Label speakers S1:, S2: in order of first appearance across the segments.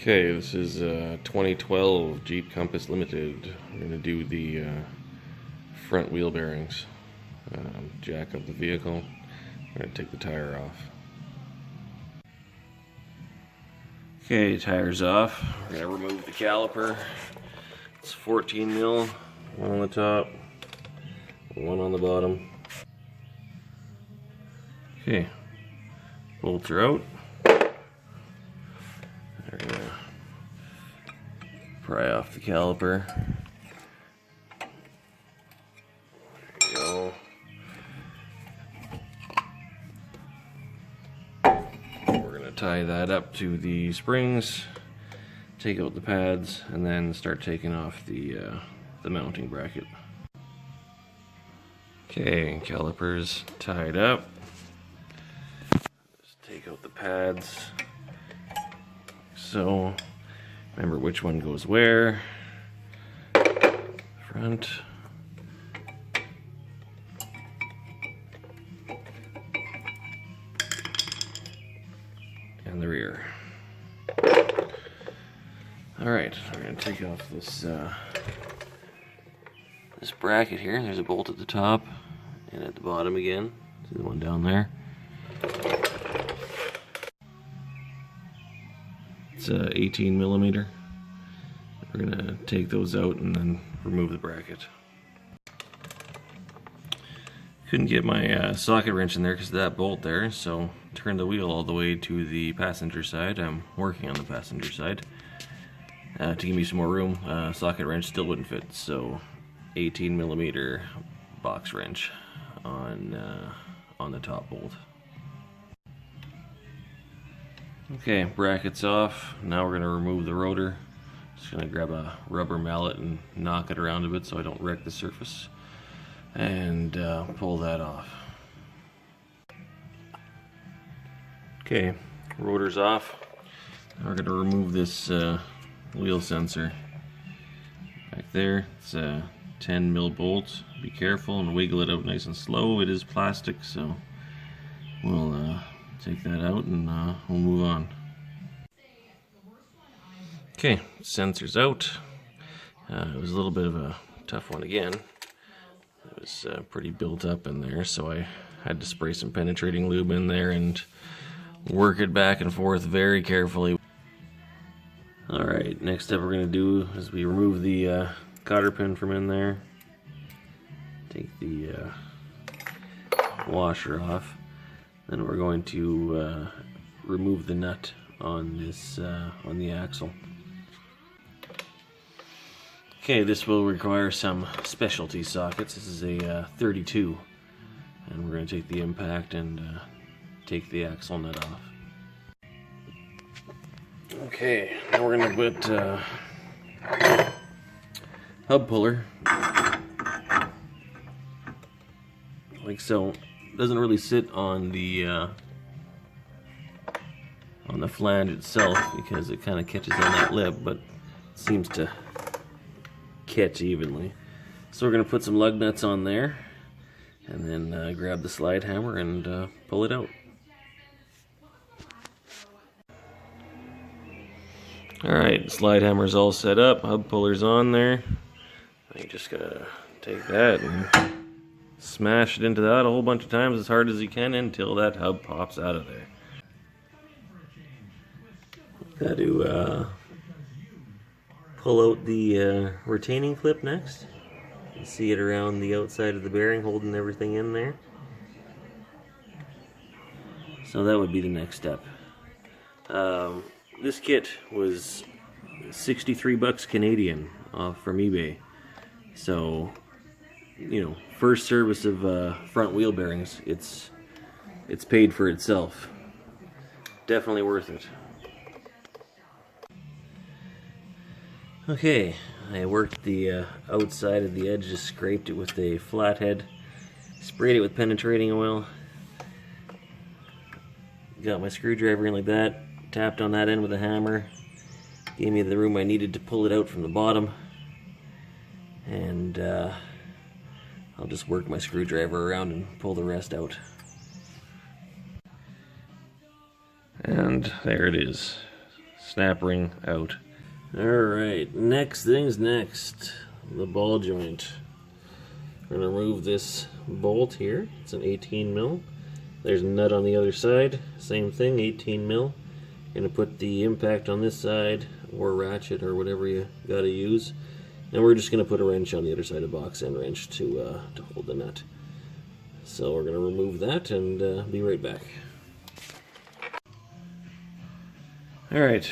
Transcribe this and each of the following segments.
S1: Okay, this is 2012 Jeep Compass Limited. I'm going to do the front wheel bearings. Jack up the vehicle. I'm going to take the tire off. Okay, tire's off. We're going to remove the caliper. It's 14 mil, one on the top, one on the bottom. Okay, bolts are out. We're going to pry off the caliper. There you go. We're going to tie that up to the springs, take out the pads, and then start taking off the mounting bracket. Okay, calipers tied up. Just take out the pads. So, remember which one goes where. Front. And the rear. Alright, we're going to take off this this bracket here. There's a bolt at the top and at the bottom again. See the one down there? It's 18 millimeter. We're going to take those out and then remove the bracket. Couldn't get my socket wrench in there because of that bolt there, so turned the wheel all the way to the passenger side. I'm working on the passenger side. To give me some more room, socket wrench still wouldn't fit, so 18 millimeter box wrench on the top bolt. Okay, bracket's off. Now we're going to remove the rotor. Just going to grab a rubber mallet and knock it around a bit so I don't wreck the surface. And pull that off. Okay, rotor's off. Now we're going to remove this wheel sensor. Back there, it's a 10 mil bolt. Be careful and wiggle it out nice and slow. It is plastic, so we'll take that out and we'll move on. Okay, sensor's out. It was a little bit of a tough one again. It was pretty built up in there, so I had to spray some penetrating lube in there and work it back and forth very carefully. Alright, next step we're going to do is we remove the cotter pin from in there. Take the washer off. Then we're going to remove the nut on this on the axle. Okay, this will require some specialty sockets. This is a 32, and we're going to take the impact and take the axle nut off. Okay, now we're going to put hub puller like so. Doesn't really sit on the flange itself because it kind of catches on that lip, but seems to catch evenly. So we're going to put some lug nuts on there and then grab the slide hammer and pull it out. Alright, slide hammer's all set up, hub puller's on there. You just gotta take that and smash it into that a whole bunch of times as hard as you can until that hub pops out of there. Got to pull out the retaining clip next. You see it around the outside of the bearing holding everything in there. So that would be the next step. This kit was 63 bucks Canadian off from eBay. So, you know, first service of front wheel bearings, it's paid for itself. Definitely worth it. Okay, I worked the outside of the edge, just scraped it with a flathead, sprayed it with penetrating oil, got my screwdriver in like that, tapped on that end with a hammer, gave me the room I needed to pull it out from the bottom, and I'll just work my screwdriver around and pull the rest out. And there it is. snap ring out. Alright, next thing's next. The ball joint. We're going to remove this bolt here. It's an 18 mil. There's a nut on the other side. Same thing, 18 mil. Going to put the impact on this side, or ratchet, or whatever you got to use. And we're just going to put a wrench on the other side, a box end wrench to hold the nut. So we're going to remove that and be right back. Alright,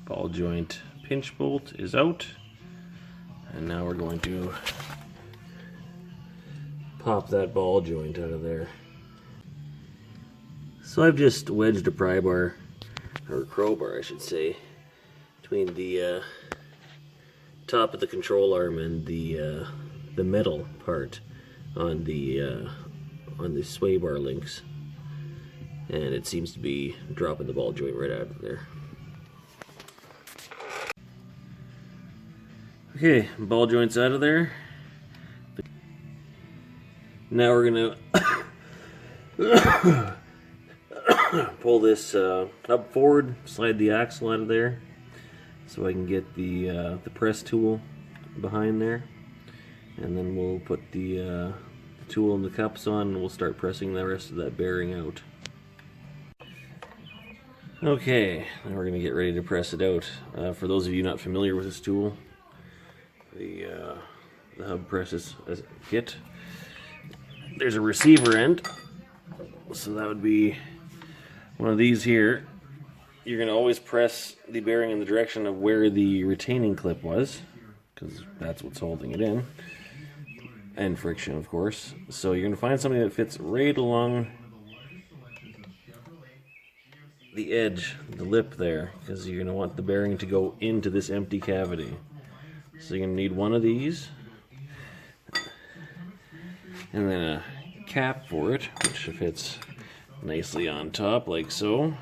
S1: ball joint pinch bolt is out. And now we're going to pop that ball joint out of there. So I've just wedged a pry bar, or crowbar I should say, between the top of the control arm and the metal part on the sway bar links, and it seems to be dropping the ball joint right out of there. Okay, ball joint's out of there. Now we're gonna pull this up forward, slide the axle out of there, so I can get the press tool behind there, and then we'll put the tool and the cups on, and we'll start pressing the rest of that bearing out. Okay, now we're gonna get ready to press it out. For those of you not familiar with this tool, the hub presses as a kit. There's a receiver end, so that would be one of these here. You're going to always press the bearing in the direction of where the retaining clip was, because that's what's holding it in, and friction, of course. So you're going to find something that fits right along the edge, the lip there, because you're going to want the bearing to go into this empty cavity. So you're going to need one of these, and then a cap for it, which fits nicely on top like so.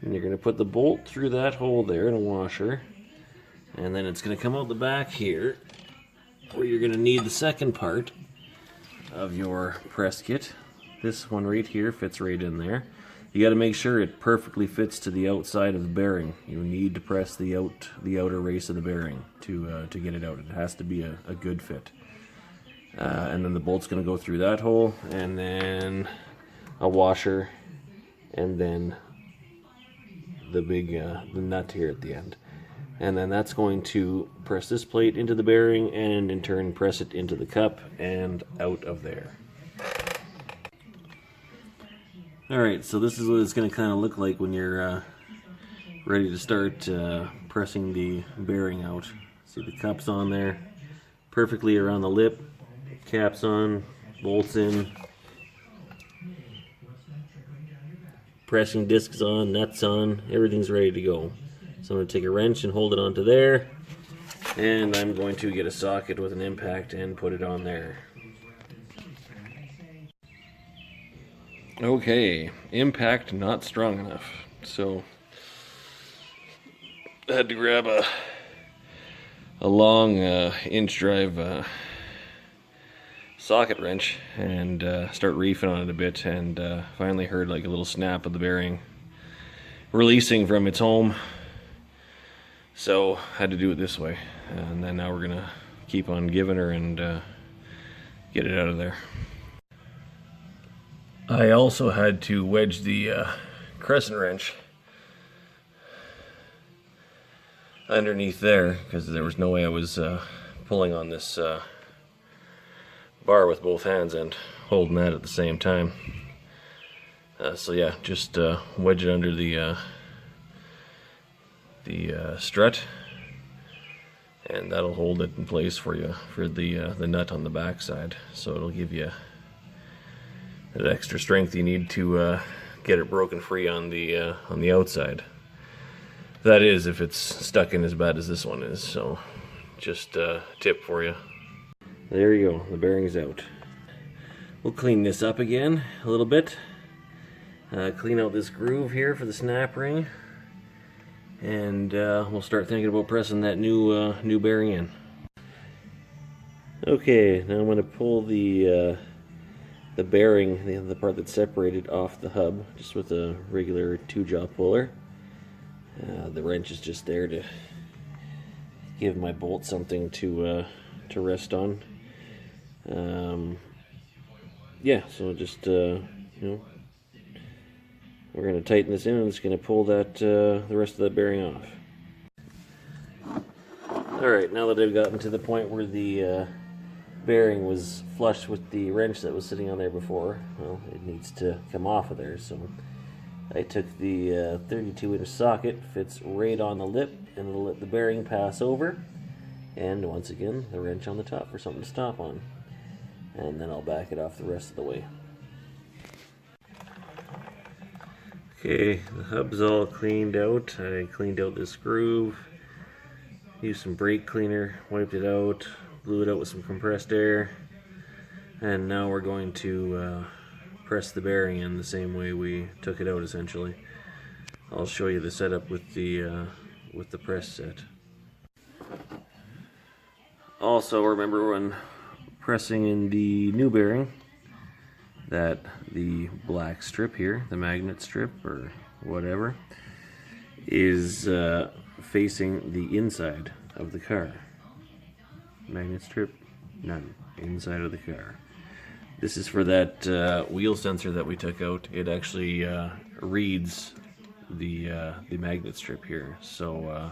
S1: And you're going to put the bolt through that hole there in a washer, and then it's going to come out the back here, where you're going to need the second part of your press kit. This one right here fits right in there. You got to make sure it perfectly fits to the outside of the bearing. You need to press the outer race of the bearing to get it out. It has to be a good fit. And then the bolt's going to go through that hole, and then a washer, and then the big the nut here at the end. And then that's going to press this plate into the bearing, and in turn press it into the cup and out of there. Alright, so this is what it's going to kind of look like when you're ready to start pressing the bearing out. See the cup's on there, perfectly around the lip, caps on, bolts in, pressing discs on, nuts on, everything's ready to go. So I'm going to take a wrench and hold it onto there, and I'm going to get a socket with an impact and put it on there. Okay, impact not strong enough, so I had to grab a long inch drive socket wrench and start reefing on it a bit, and finally heard like a little snap of the bearing releasing from its home, so had to do it this way. And then now we're gonna keep on giving her and get it out of there. I also had to wedge the crescent wrench underneath there, because there was no way I was pulling on this bar with both hands and holding that at the same time. So yeah, just wedge it under the strut, and that'll hold it in place for you for the nut on the back side. So it'll give you that extra strength you need to get it broken free on the outside. That is, if it's stuck in as bad as this one is. So just a tip for you. There you go, the bearing's out. We'll clean this up again a little bit. Clean out this groove here for the snap ring, and we'll start thinking about pressing that new bearing in. Okay, now I'm going to pull the bearing, the part that's separated, off the hub, just with a regular 2-jaw puller. The wrench is just there to give my bolt something to rest on. Yeah, so just you know, we're going to tighten this in, and it's going to pull that the rest of that bearing off. Alright, now that I've gotten to the point where the bearing was flush with the wrench that was sitting on there before, well, it needs to come off of there, so I took the 32-inch socket, fits right on the lip, and it'll let the bearing pass over, and once again, the wrench on the top for something to stop on. And then I'll back it off the rest of the way. Okay, the hub's all cleaned out. I cleaned out this groove, used some brake cleaner, wiped it out, blew it out with some compressed air, and now we're going to press the bearing in the same way we took it out, essentially. I'll show you the setup with the press set. Also, remember when pressing in the new bearing that the black strip here, the magnet strip or whatever, is facing the inside of the car. Magnet strip, none. Inside of the car. This is for that wheel sensor that we took out. It actually reads the magnet strip here. So,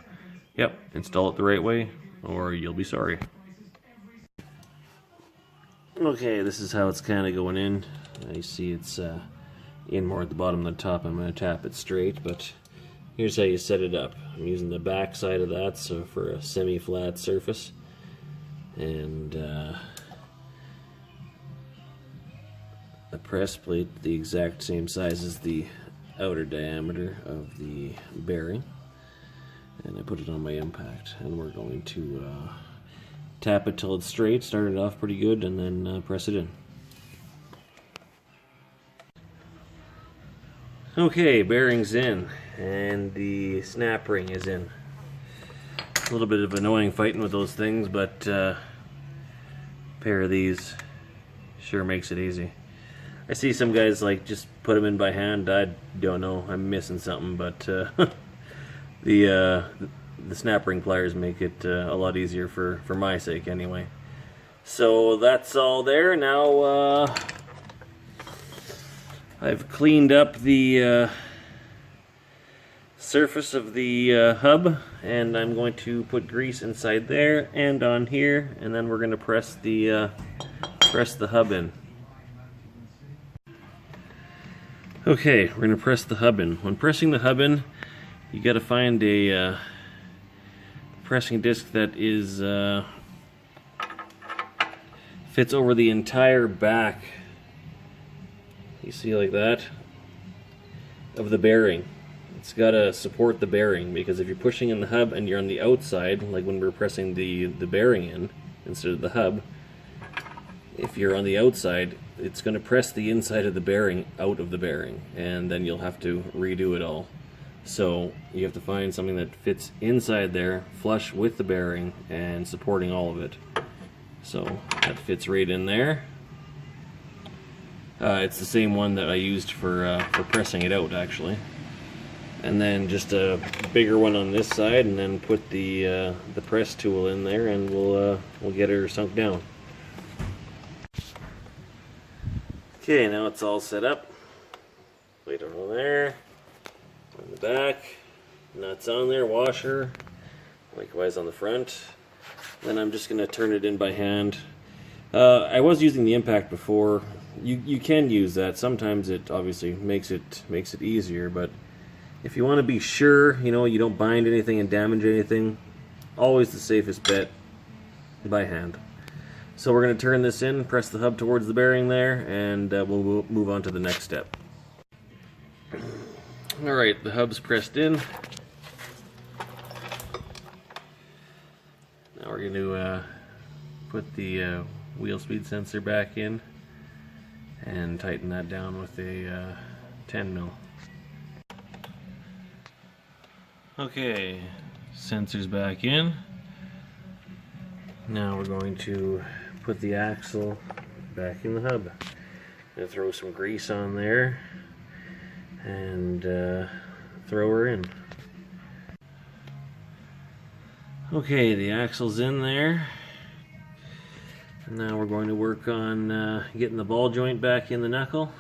S1: yep, install it the right way, or you'll be sorry. Okay, this is how it's kind of going in. You see it's in more at the bottom than the top. I'm going to tap it straight, but here's how you set it up. I'm using the back side of that, so for a semi-flat surface. And a press plate the exact same size as the outer diameter of the bearing. And I put it on my impact, and we're going to tap it till it's straight, start it off pretty good, and then press it in. Okay, bearing's in, and the snap ring is in. A little bit of annoying fighting with those things, but a pair of these sure makes it easy. I see some guys like just put them in by hand. I don't know, I'm missing something, but the snap ring pliers make it a lot easier for my sake anyway. So that's all there. Now I've cleaned up the surface of the hub, and I'm going to put grease inside there and on here, and then we're going to press the hub in. Okay, we're going to press the hub in. When pressing the hub in, you got to find a pressing disc that is fits over the entire back, you see, like that, of the bearing. It's got to support the bearing, because if you're pushing in the hub and you're on the outside, like when we're pressing the bearing in instead of the hub, if you're on the outside, it's going to press the inside of the bearing out of the bearing, and then you'll have to redo it all. So you have to find something that fits inside there, flush with the bearing, and supporting all of it. So that fits right in there. It's the same one that I used for pressing it out, actually. And then just a bigger one on this side, and then put the press tool in there, and we'll get her sunk down. Okay, now it's all set up. Plate on there, on the back, nuts on there, washer, likewise on the front. Then I'm just going to turn it in by hand. I was using the impact before. You can use that. Sometimes it obviously makes it easier, but if you want to be sure, you know, you don't bind anything and damage anything, always the safest bet, by hand. So we're going to turn this in, press the hub towards the bearing there, and we'll move on to the next step. Alright, the hub's pressed in. Now we're going to put the wheel speed sensor back in and tighten that down with a 10 mil. Okay, sensor's back in. Now we're going to put the axle back in the hub. Gonna throw some grease on there and throw her in. Okay, the axle's in there. Now we're going to work on getting the ball joint back in the knuckle.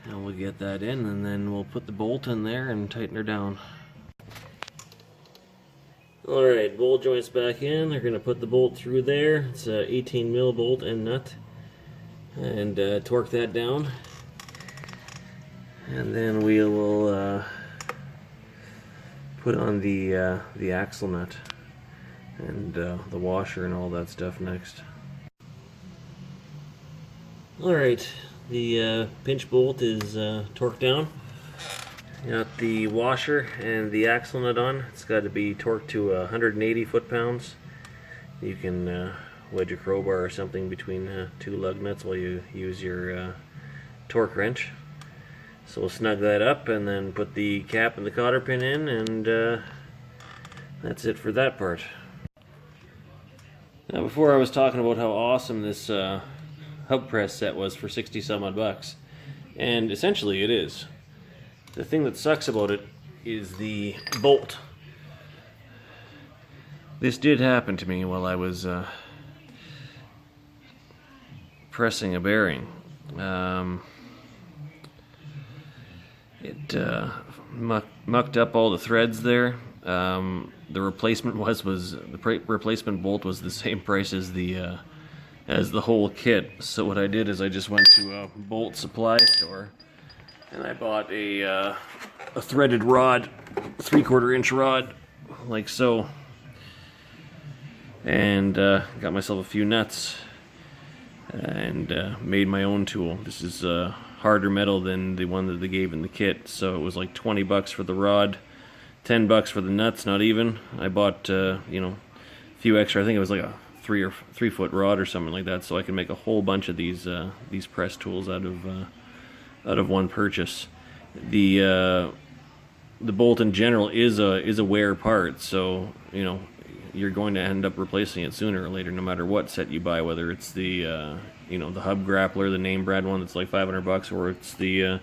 S1: And we'll get that in, and then we'll put the bolt in there and tighten her down. Alright, bolt joint's back in. They're going to put the bolt through there. It's a 18 mil bolt and nut. And torque that down. And then we will put on the axle nut and the washer and all that stuff next. Alright, the pinch bolt is torqued down. Got the washer and the axle nut on. It's got to be torqued to 180 foot-pounds. You can wedge a crowbar or something between two lug nuts while you use your torque wrench. So we'll snug that up and then put the cap and the cotter pin in, and that's it for that part. Now, before I was talking about how awesome this hub press set was for 60 some odd bucks, and essentially it is. The thing that sucks about it is the bolt. This did happen to me while I was pressing a bearing. It mucked up all the threads there. The replacement replacement bolt was the same price as the whole kit. So what I did is I just went to a bolt supply store and I bought a threaded rod, 3/4 inch rod, like so, and got myself a few nuts and made my own tool. This is harder metal than the one that they gave in the kit, so it was like 20 bucks for the rod, 10 bucks for the nuts, not even. I bought you know, a few extra. I think it was like a 3 foot rod or something like that, so I can make a whole bunch of these press tools out of one purchase. The bolt in general is a wear part, so you know you're going to end up replacing it sooner or later, no matter what set you buy, whether it's the you know, the hub grappler, the name brand one that's like 500 bucks, or it's the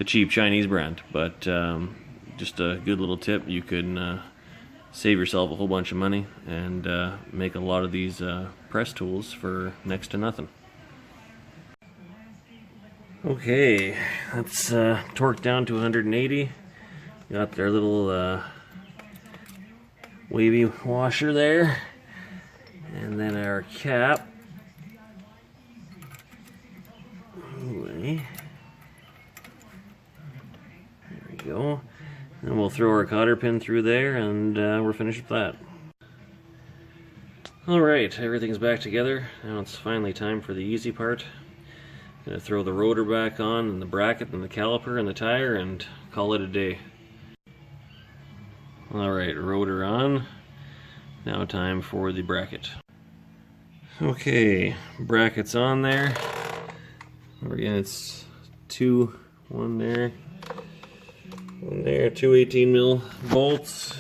S1: cheap Chinese brand. But just a good little tip: you can save yourself a whole bunch of money and make a lot of these press tools for next to nothing. Okay, that's torqued down to 180. Got their little wavy washer there, and then our cap. Anyway, there we go. And we'll throw our cotter pin through there, and we're finished with that. Alright, everything's back together. Now it's finally time for the easy part. Gonna throw the rotor back on, and the bracket, and the caliper, and the tire, and call it a day. Alright, rotor on. Now time for the bracket. Okay, bracket's on there. Again, it's one there, 2 18 mil bolts.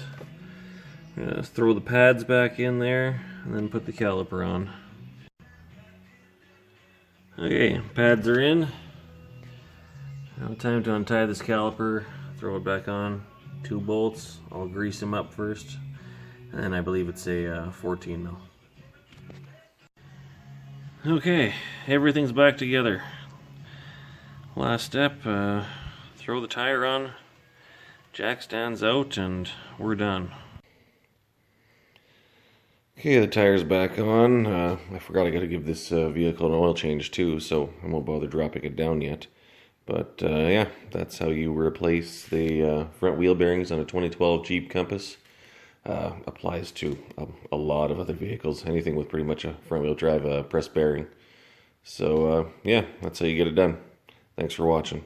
S1: Throw the pads back in there, and then put the caliper on. Okay, pads are in. Now time to untie this caliper, throw it back on. 2 bolts, I'll grease them up first, and then I believe it's a 14 mil. Okay, everything's back together. Last step, throw the tire on, jack stands out, and we're done. Okay, the tire's back on. I forgot I gotta give this vehicle an oil change too, so I won't bother dropping it down yet. But yeah, that's how you replace the front wheel bearings on a 2012 Jeep Compass. Applies to a lot of other vehicles, anything with pretty much a front wheel drive press bearing. So yeah, that's how you get it done. Thanks for watching.